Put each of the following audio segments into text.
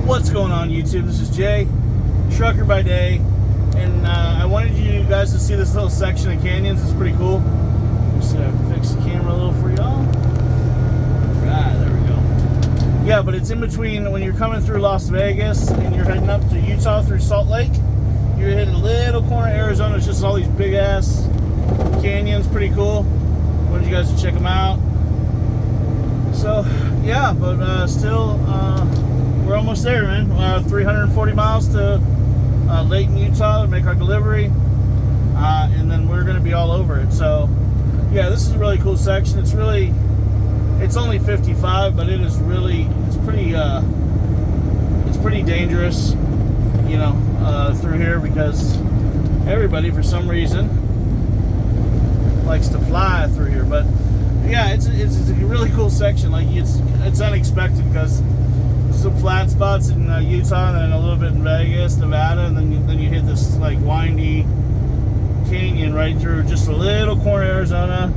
What's going on, YouTube? This is Jay, trucker by day, and I wanted you guys to see this little section of canyons. It's pretty cool. Just fix the camera a little for y'all. Right, there we go. Yeah, but it's in between when you're coming through Las Vegas and you're heading up to Utah through Salt Lake. You're hitting a little corner of Arizona. It's just all these big ass canyons. Pretty cool. Wanted you guys to check them out. So yeah, but still, we're almost there, man. 340 miles to Layton, Utah to make our delivery, and then we're going to be all over it. So yeah, this is a really cool section. It's only 55, but it's pretty dangerous, you know, through here, because everybody for some reason likes to fly through here. But yeah, it's a really cool section. Like it's unexpected, because some flat spots in Utah, and then a little bit in Vegas, Nevada, and then you hit this like windy canyon right through just a little corner of Arizona.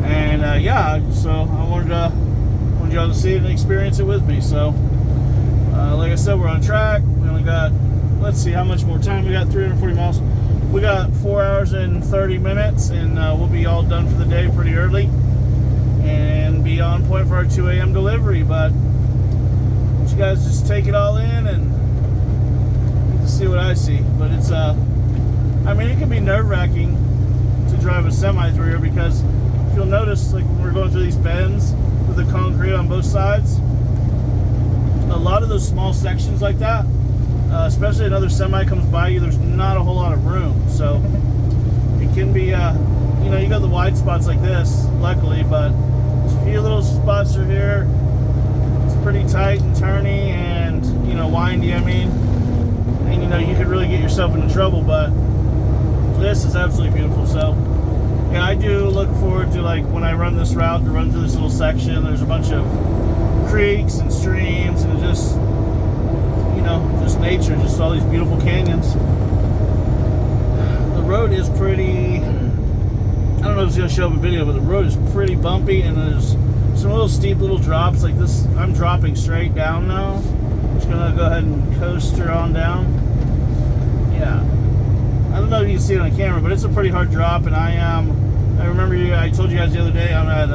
And yeah, so I wanted y'all to see it and experience it with me. So like I said, we're on track. We only got, let's see how much more time we got. 340 miles. We got 4 hours and 30 minutes, and we'll be all done for the day pretty early and be on point for our 2 a.m. delivery. But you guys just take it all in and get to see what I see. But it's I mean, it can be nerve-wracking to drive a semi through here, because if you'll notice, like when we're going through these bends with the concrete on both sides, a lot of those small sections like that, especially another semi comes by you, there's not a whole lot of room. So it can be, you know, you got the wide spots like this, luckily, but there's a few little spots through here. It's pretty tight and turny and, you know, windy, I mean, and you know, you could really get yourself into trouble. But this is absolutely beautiful. So yeah, I do look forward to, like, when I run this route, to run through this little section. There's a bunch of creeks and streams, and just, you know, just nature, just all these beautiful canyons. The road is pretty, I don't know if it's going to show up a video, but the road is pretty bumpy, and there's some little steep little drops like this. I'm dropping straight down now. Just going to go ahead and coast her on down. Yeah. I don't know if you can see it on camera, but it's a pretty hard drop, and I remember I told you guys the other day, I'm at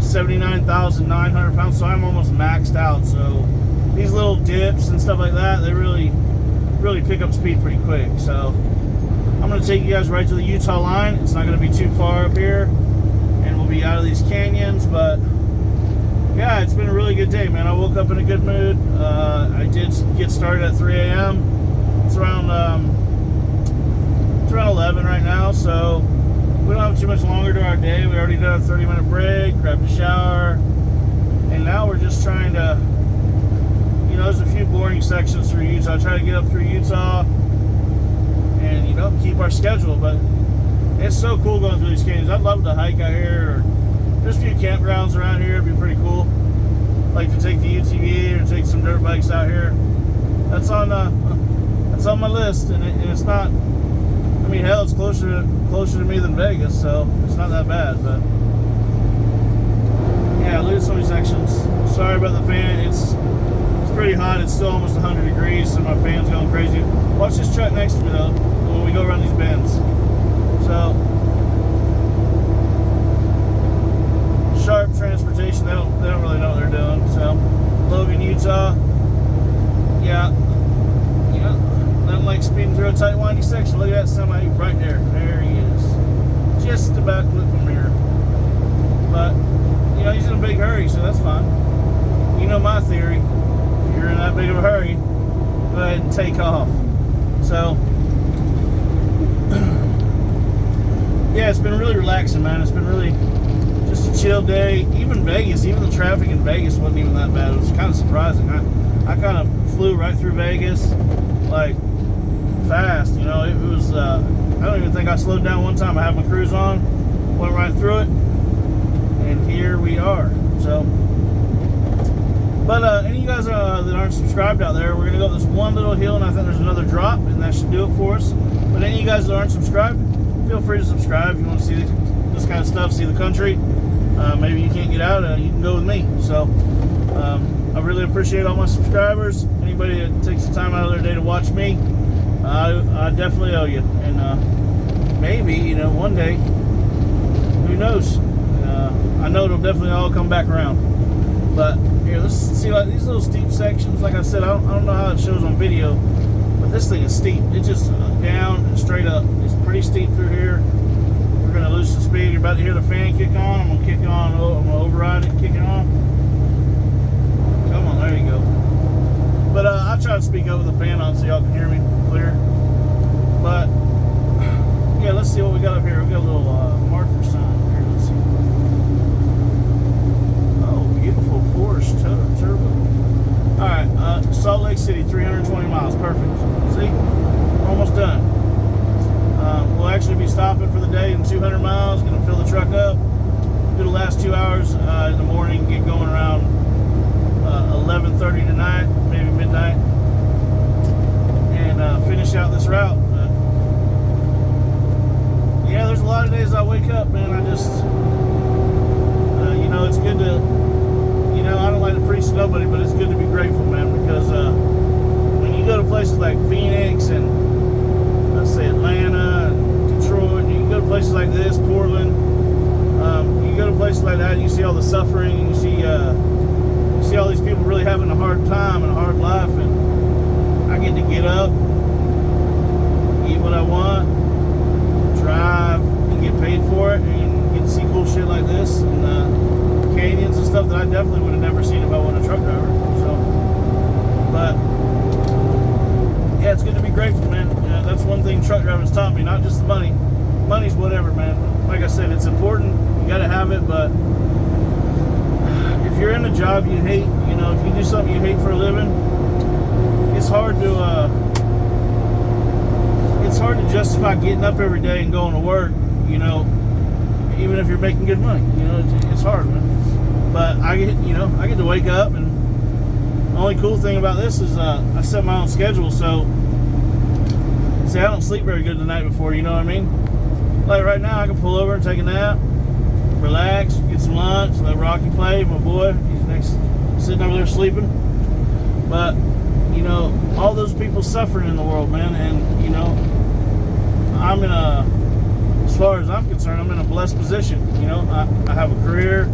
79,900 pounds, so I'm almost maxed out. So these little dips and stuff like that, they really pick up speed pretty quick. So I'm going to take you guys right to the Utah line. It's not going to be too far up here, and we'll be out of these canyons. But yeah, it's been a really good day, man. I woke up in a good mood. I did get started at 3 a.m. It's around 11 right now, so we don't have too much longer to our day. We already did a 30-minute break, grabbed a shower, and now we're just trying to, you know, there's a few boring sections through Utah. Try to get up through Utah and, you know, keep our schedule. But it's so cool going through these canyons. I'd love to hike out here, or there's a few campgrounds around here. It'd be pretty cool. Like to take the UTV or take some dirt bikes out here. That's on my list, and it's not, I mean, hell, it's closer to me than Vegas, so it's not that bad. But yeah, look at some of these sections. Sorry about the fan. It's pretty hot. It's still almost 100 degrees, so my fan's going crazy. Watch this truck next to me though when we go around these bends. So Sharp Transportation, they don't really know what they're doing. So Logan, Utah. Yeah. Nothing like speeding through a tight, windy section. Look at that semi right there. There he is. Just about to look in the mirror. But, you know, he's in a big hurry, so that's fine. You know my theory. If you're in that big of a hurry, go ahead and take off. So, yeah, it's been really relaxing, man. It's been really just a chill day. Even Vegas, even the traffic in Vegas wasn't even that bad. It was kind of surprising. I kind of flew right through Vegas, like, fast, you know. It was I don't even think I slowed down one time. I had my cruise on, went right through it, and here we are. So, but any of you guys that aren't subscribed out there, we're gonna go up this one little hill, and I think there's another drop, and that should do it for us. But any of you guys that aren't subscribed, feel free to subscribe if you want to see this kind of stuff, see the country. Maybe you can't get out, you can go with me. So I really appreciate all my subscribers. Anybody that takes the time out of their day to watch me, I definitely owe you. And maybe, one day, who knows? I know it'll definitely all come back around. But here, let's see, like these little steep sections. Like I said, I don't know how it shows on video, but this thing is steep. It's just down and straight up. It's pretty steep through here. We're gonna lose some speed. You're about to hear the fan kick on. I'm gonna kick it on. I'm gonna override it and kick it on. Come on, there you go. But I'll try to speak up with the fan on so y'all can hear me clear. But yeah, let's see what we got up here. We got a little marker sign here. Let's see. Oh, beautiful Porsche turbo. All right, Salt Lake City, 320 miles. Perfect. See, we're almost done. We'll actually be stopping for the day in 200 miles. Going to fill the truck up. Do the last 2 hours in the morning. Get going around 11:30 tonight, maybe midnight, and finish out this route. But yeah, there's a lot of days I wake up, man. I just, it's good to, I don't like to preach to nobody, but it's good to be grateful, man, because when you go to places like Phoenix and let's say Atlanta and Detroit, and you can go to places like this, Portland, you go to places like that, and you see all the suffering, and you see all these people really having a hard time and a hard life, and I get to get up, eat what I want, drive, and get paid for it, and get to see cool shit like this, and canyons and stuff that I definitely would have never seen if I wasn't a truck driver. So, but yeah, it's good to be grateful, man. That's one thing truck driving's taught me, not just the money. Money's whatever, man. Like I said, it's important. You got to have it, but if you're in a job you hate, if you do something you hate for a living, it's hard to justify getting up every day and going to work, even if you're making good money. It's hard, man. But I get to wake up, and the only cool thing about this is I set my own schedule, so see, I don't sleep very good the night before, you know what I mean? Like right now, I can pull over and take a nap, relax, get some lunch, let Rocky play, my boy. He's sitting over there sleeping. But, all those people suffering in the world, man, and, I'm in as far as I'm concerned, I'm in a blessed position. I have a career,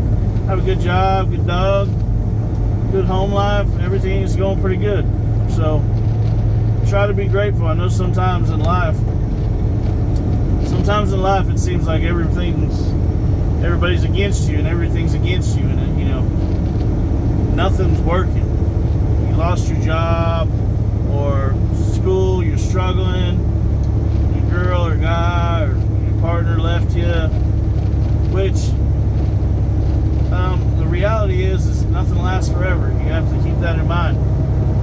have a good job, good dog, good home life, everything is going pretty good. So, try to be grateful. I know sometimes in life it seems like everybody's against you and everything's against you, and nothing's working. You lost your job or school, you're struggling, your girl or guy or your partner left you, which the reality is nothing lasts forever. You have to keep that in mind.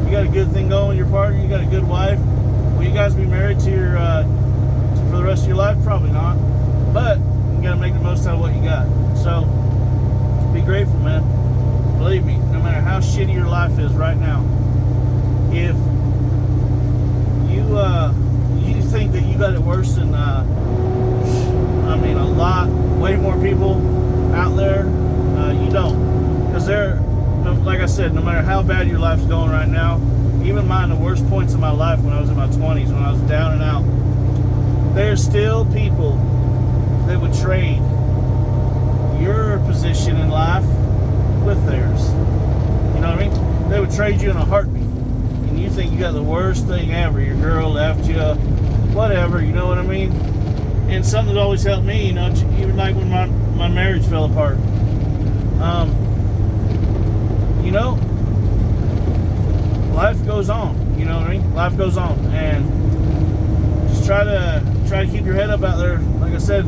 You got a good thing going with your partner, you got a good wife. Will you guys be married for the rest of your life? Probably not. But you got to make the most out of what you got. So be grateful, man. Believe me, no matter how shitty your life is right now, if you think that you got it worse than way more people out there, you don't. Because like I said, no matter how bad your life's going right now, even mine, the worst points of my life when I was in my 20s, when I was down and out, there's still people that would trade your position in life with theirs. You know what I mean? They would trade you in a heartbeat. And you think you got the worst thing ever. Your girl left you, whatever, you know what I mean? And something that always helped me, even like when my marriage fell apart. Life goes on, you know what I mean? Life goes on, and just try to keep your head up out there. Like I said,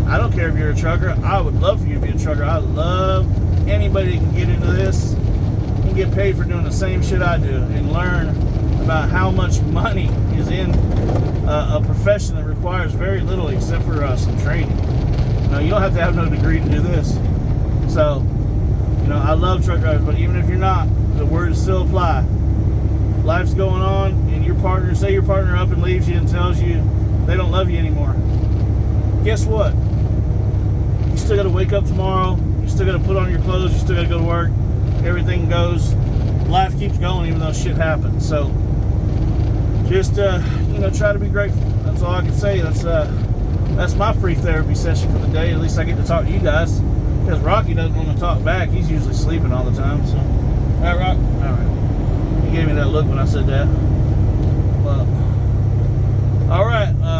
I don't care if you're a trucker. I would love for you to be a trucker. I love anybody that can get into this and get paid for doing the same shit I do and learn about how much money is in a profession that requires very little except for some training. You don't have to have no degree to do this. So, I love truck drivers, but even if you're not, the words still apply. Life's going on, and say your partner up and leaves you and tells you they don't love you anymore. Guess what? You still got to wake up tomorrow. You still got to put on your clothes. You still got to go to work. Everything goes. life keeps going even though shit happens. So just you know, try to be grateful. That's all I can say. That's my free therapy session for the day. At least I get to talk to you guys, because Rocky doesn't want to talk back. He's usually sleeping all the time. So, all right, Rock. All right. He gave me that look when I said that.